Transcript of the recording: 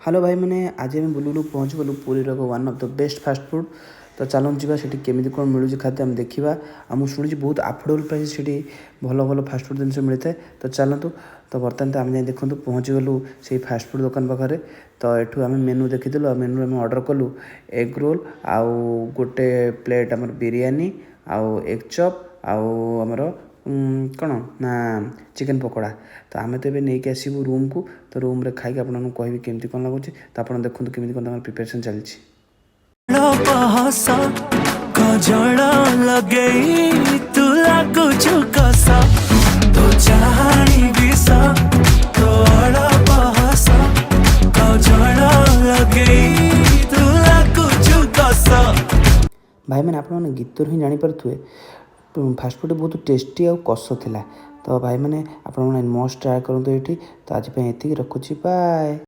Hello भाई मैंने आज आम बुलुलु पहुँच गलु Puri one of the best fast food. तो चलूँ जा केमी कौन मिलूँ खाद्य आम देखा आम शुणी बहुत अफोर्डेबल प्राइस से भल भल फास्ट फूड जिन मिलता है। तो चलतु तो बर्तमान तो आम जाए देखूँ पहुँच गलु से फास्ट फूड दुकान पाखे। तो यू आम मेनू देखीलु मेनू आम अर्डर कलु एग रोल आउ गोटे प्लेट आम बिरयानी आउ एग चॉप आउ आमर कौन ना चिकेन पकोड़ा। तो आम तो नहीं आसबू रूम को। तो रूम रे खाई आपको कह केमती कौन लगुच। तो आप देखो केमी कौन प्रिपेरेसन चलती। भाई मैंने आप गीत ही जापे फास्टफुड बहुत टेस्टी और कष था। तो भाई मैंने आप मस्ट ट्राए करूँ ये। तो आज ये रखुच्छी बाय।